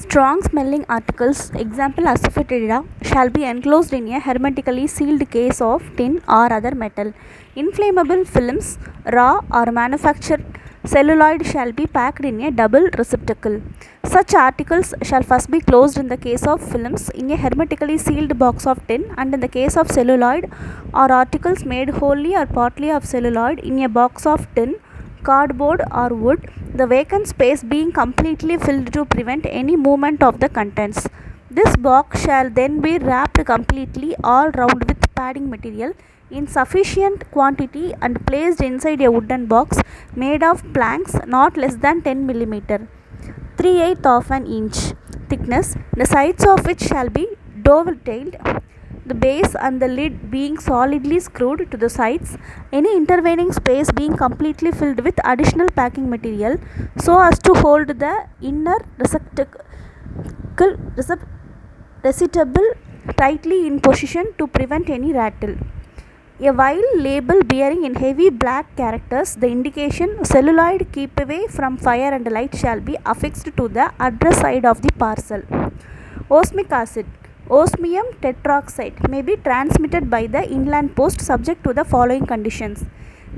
Strong smelling articles, example asafoetida, shall be enclosed in a hermetically sealed case of tin or other metal. Inflammable films, raw or manufactured celluloid shall be packed in a double receptacle. Such articles shall first be closed in the case of films in a hermetically sealed box of tin, and in the case of celluloid or articles made wholly or partly of celluloid in a box of tin, cardboard or wood, the vacant space being completely filled to prevent any movement of the contents. This box shall then be wrapped completely all round with padding material in sufficient quantity and placed inside a wooden box made of planks not less than 10 mm, 3/8 of an inch thickness, the sides of which shall be dovetailed, the base and the lid being solidly screwed to the sides, any intervening space being completely filled with additional packing material so as to hold the inner receptacle tightly in position to prevent any rattle. A vile label bearing in heavy black characters the indication celluloid keep away from fire and light shall be affixed to the address side of the parcel. Osmic acid, osmium tetroxide, may be transmitted by the inland post subject to the following conditions.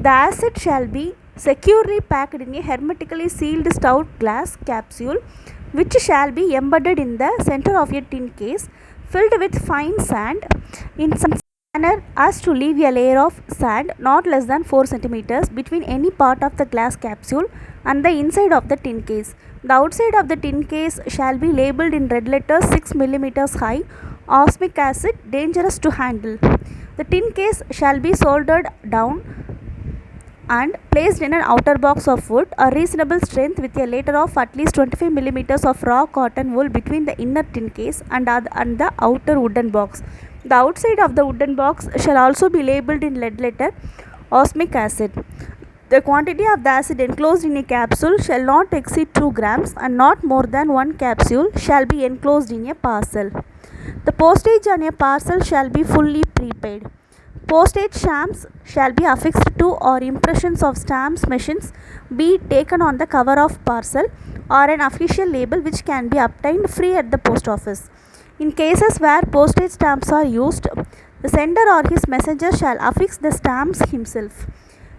The acid shall be securely packed in a hermetically sealed stout glass capsule which shall be embedded in the center of a tin case filled with fine sand in some manner as to leave a layer of sand not less than 4 cm between any part of the glass capsule and the inside of the tin case. The outside of the tin case shall be labelled in red letters 6 mm high, osmic acid, dangerous to handle. The tin case shall be soldered down and placed in an outer box of wood or reasonable strength with a layer of at least 25 mm of raw cotton wool between the inner tin case and the outer wooden box. The outside of the wooden box shall also be labelled in lead letter osmic acid. The quantity of the acid enclosed in a capsule shall not exceed 2 grams and not more than 1 capsule shall be enclosed in a parcel. The postage on a parcel shall be fully prepaid. Postage stamps shall be affixed to or impressions of stamps machines be taken on the cover of parcel or an official label which can be obtained free at the post office. In cases where postage stamps are used, the sender or his messenger shall affix the stamps himself.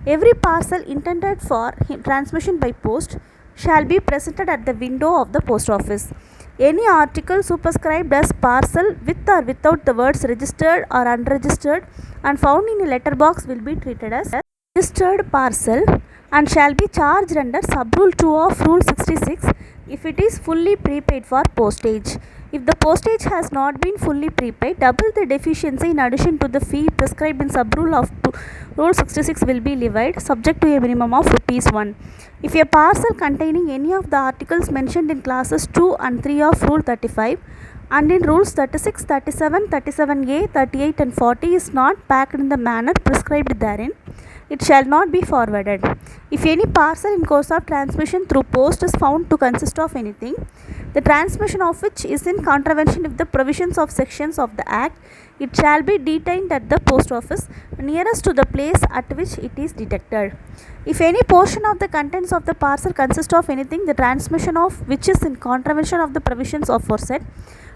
Every parcel intended for transmission by post shall be presented at the window of the post office. Any article superscribed as parcel with or without the words registered or unregistered and found in a letter box will be treated as registered parcel and shall be charged under sub rule 2 of rule 66 if it is fully prepaid for postage. If the postage has not been fully prepaid, double the deficiency in addition to the fee prescribed in sub rule of rule 66 will be levied subject to a minimum of ₹1. If a parcel containing any of the articles mentioned in classes 2 and 3 of rule 35 and in rules 36, 37, 37A, 38 and 40 is not packed in the manner prescribed therein, it shall not be forwarded. If any parcel in course of transmission through post is found to consist of anything, the transmission of which is in contravention with the provisions of sections of the Act, it shall be detained at the post office nearest to the place at which it is detected. If any portion of the contents of the parcel consist of anything, the transmission of which is in contravention of the provisions of aforesaid,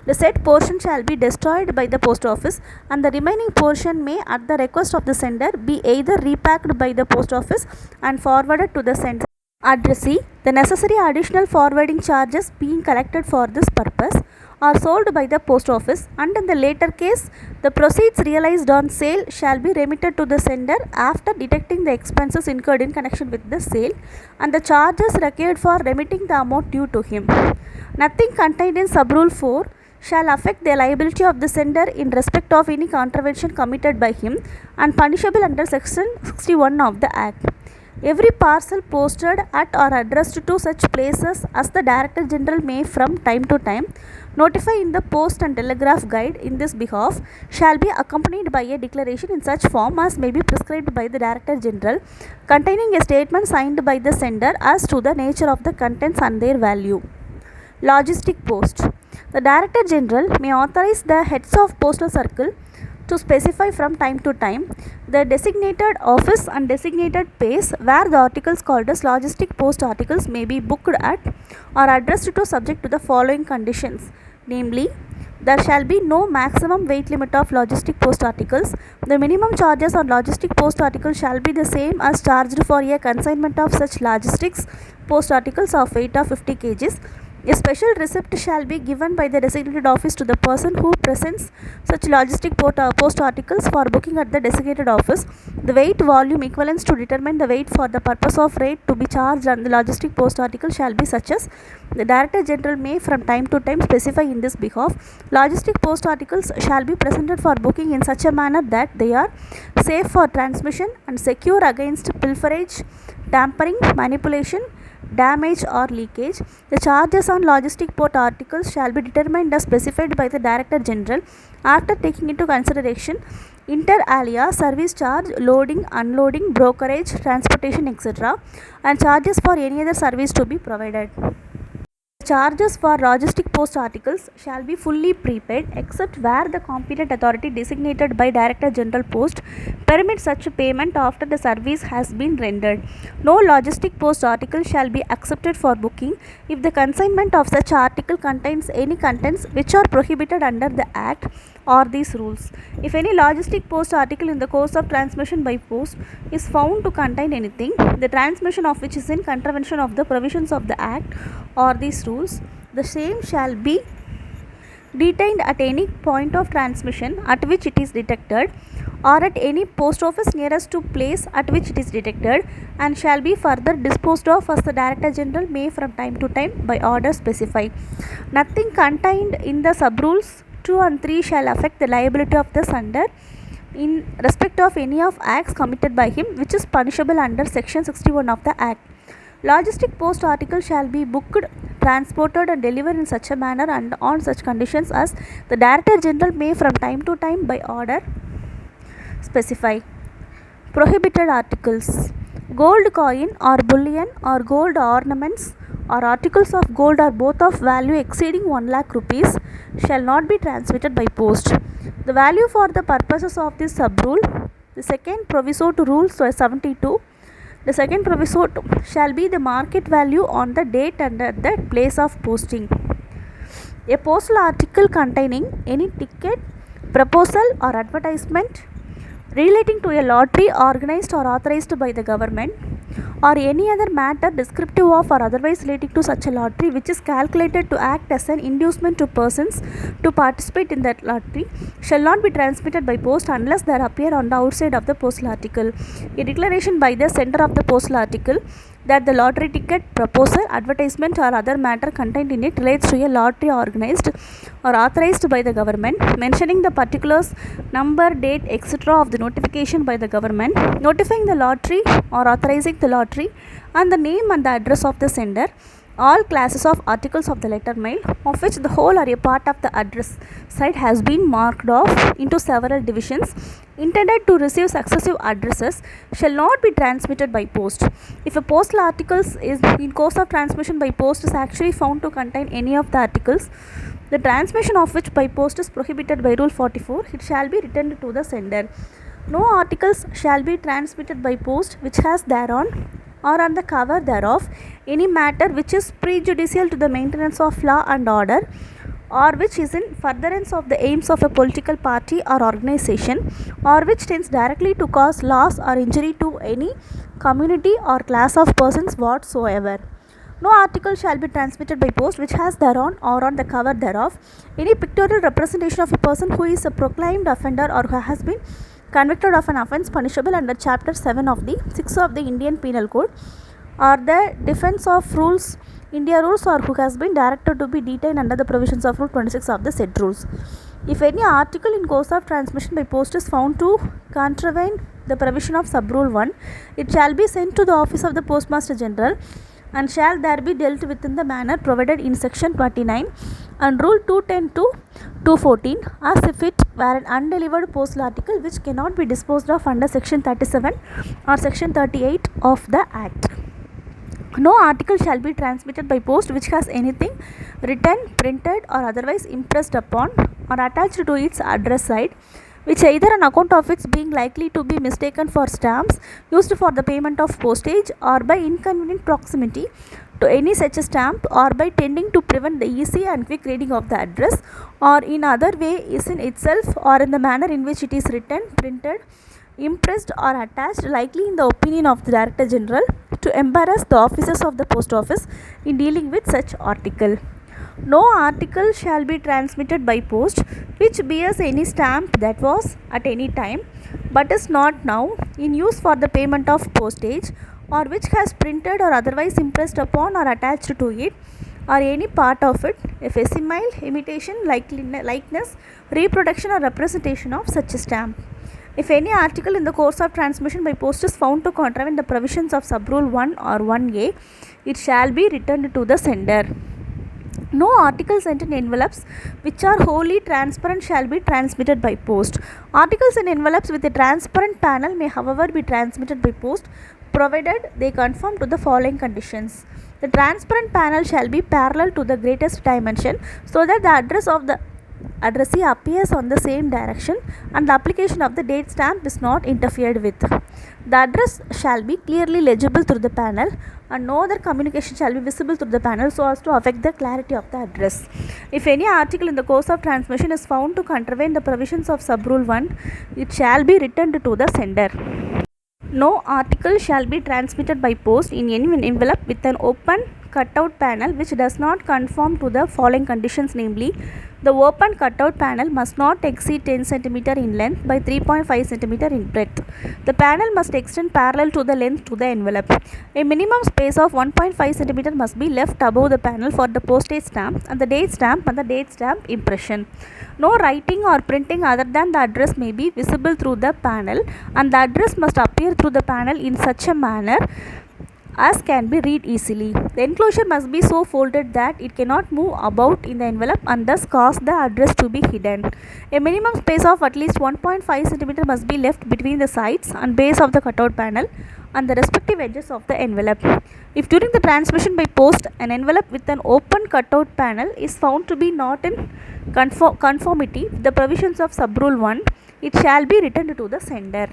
the said portion shall be destroyed by the post office and the remaining portion may at the request of the sender be either repacked by the post office and forwarded to the sender addressee, the necessary additional forwarding charges being collected for this purpose are sold by the post office, and in the later case the proceeds realized on sale shall be remitted to the sender after deducting the expenses incurred in connection with the sale and the charges required for remitting the amount due to him. Nothing contained in sub rule 4 shall affect the liability of the sender in respect of any contravention committed by him and punishable under section 61 of the Act. Every parcel posted at or addressed to such places as the Director General may from time to time notify in the Post and Telegraph Guide in this behalf shall be accompanied by a declaration in such form as may be prescribed by the Director General containing a statement signed by the sender as to the nature of the contents and their value. Logistic post. The Director General may authorize the heads of postal circle to specify from time to time the designated office and designated place where the articles called as logistic post articles may be booked at or addressed to subject to the following conditions, namely, there shall be no maximum weight limit of logistic post articles. The minimum charges on logistic post articles shall be the same as charged for a consignment of such logistics post articles of weight of 50 kgs. A special receipt shall be given by the designated office to the person who presents such logistic post articles for booking at the designated office. The weight volume equivalence to determine the weight for the purpose of rate to be charged on the logistic post article shall be such as the Director General may from time to time specify in this behalf. Logistic post articles shall be presented for booking in such a manner that they are safe for transmission and secure against pilferage, tampering, manipulation, damage or leakage. The charges on logistic port articles shall be determined as specified by the Director General after taking into consideration inter alia service charge, loading, unloading, brokerage, transportation, etc., and charges for any other service to be provided. Charges for logistic post articles shall be fully prepaid except where the competent authority designated by Director General Post permits such payment after the service has been rendered. No logistic post article shall be accepted for booking if the consignment of such article contains any contents which are prohibited under the Act or these rules. If any logistic post article in the course of transmission by post is found to contain anything, the transmission of which is in contravention of the provisions of the Act or these rules, the same shall be detained at any point of transmission at which it is detected or at any post office nearest to place at which it is detected, and shall be further disposed of as the Director General may from time to time by order specify. Nothing contained in the sub-rules 2 and 3 shall affect the liability of the sender in respect of any of acts committed by him which is punishable under section 61 of the Act. Logistic post article shall be booked, transported and delivered in such a manner and on such conditions as the Director General may from time to time by order specify. Prohibited articles. Gold coin or bullion or gold ornaments or articles of gold or both of value exceeding 1 lakh rupees shall not be transmitted by post. The value for the purposes of this sub-rule, the second proviso to Rule 72, the second proviso shall be the market value on the date and at the place of posting. A postal article containing any ticket, proposal or advertisement relating to a lottery organized or authorized by the government or any other matter descriptive of or otherwise relating to such a lottery which is calculated to act as an inducement to persons to participate in that lottery shall not be transmitted by post unless there appear on the outside of the postal article a declaration by the sender of the postal article that the lottery ticket, proposal, advertisement or other matter contained in it relates to a lottery organized or authorized by the government, mentioning the particulars, number, date, etc. of the notification by the government, notifying the lottery or authorizing the lottery, and the name and the address of the sender. All classes of articles of the letter mail, of which the whole or a part of the address side has been marked off into several divisions, intended to receive successive addresses, shall not be transmitted by post. If a postal article is in course of transmission by post is actually found to contain any of the articles, the transmission of which by post is prohibited by Rule 44, it shall be returned to the sender. No articles shall be transmitted by post which has thereon or on the cover thereof any matter which is prejudicial to the maintenance of law and order or which is in furtherance of the aims of a political party or organization or which tends directly to cause loss or injury to any community or class of persons whatsoever. No article shall be transmitted by post which has thereon or on the cover thereof any pictorial representation of a person who is a proclaimed offender or who has been convicted of an offence punishable under Chapter 7 of the 6 of the Indian Penal Code or the defence of rules, India rules, or who has been directed to be detained under the provisions of Rule 26 of the said rules. If any article in course of transmission by post is found to contravene the provision of Sub-Rule 1, it shall be sent to the office of the Postmaster General and shall there be dealt with in the manner provided in Section 29 and Rule 210 to 214 as if it were an undelivered postal article which cannot be disposed of under Section 37 or Section 38 of the Act. No article shall be transmitted by post which has anything written, printed or otherwise impressed upon or attached to its address side which either on account of its being likely to be mistaken for stamps used for the payment of postage, or by inconvenient proximity to any such a stamp, or by tending to prevent the easy and quick reading of the address, or in other way is in itself or in the manner in which it is written, printed, impressed or attached, likely in the opinion of the Director General to embarrass the officers of the Post Office in dealing with such article. No article shall be transmitted by post which bears any stamp that was at any time but is not now in use for the payment of postage, or which has printed or otherwise impressed upon or attached to it, or any part of it, a facsimile, imitation, likeness, reproduction or representation of such a stamp. If any article in the course of transmission by post is found to contravene the provisions of Subrule 1 or 1A, it shall be returned to the sender. No articles sent in envelopes which are wholly transparent shall be transmitted by post. Articles in envelopes with a transparent panel may however be transmitted by post, provided they conform to the following conditions. The transparent panel shall be parallel to the greatest dimension, so that the address of the addressee appears on the same direction and the application of the date stamp is not interfered with. The address shall be clearly legible through the panel, and no other communication shall be visible through the panel so as to affect the clarity of the address. If any article in the course of transmission is found to contravene the provisions of Subrule 1, it shall be returned to the sender. No article shall be transmitted by post in any envelope with an open cutout panel which does not conform to the following conditions, namely, the open cutout panel must not exceed 10 cm in length by 3.5 cm in breadth. The panel must extend parallel to the length to the envelope. A minimum space of 1.5 cm must be left above the panel for the postage stamp and the date stamp and the date stamp impression. No writing or printing other than the address may be visible through the panel, and the address must appear through the panel in such a manner as can be read easily. The enclosure must be so folded that it cannot move about in the envelope and thus cause the address to be hidden. A minimum space of at least 1.5 cm must be left between the sides and base of the cutout panel and the respective edges of the envelope. If during the transmission by post an envelope with an open cutout panel is found to be not in conformity with the provisions of Subrule 1, it shall be returned to the sender.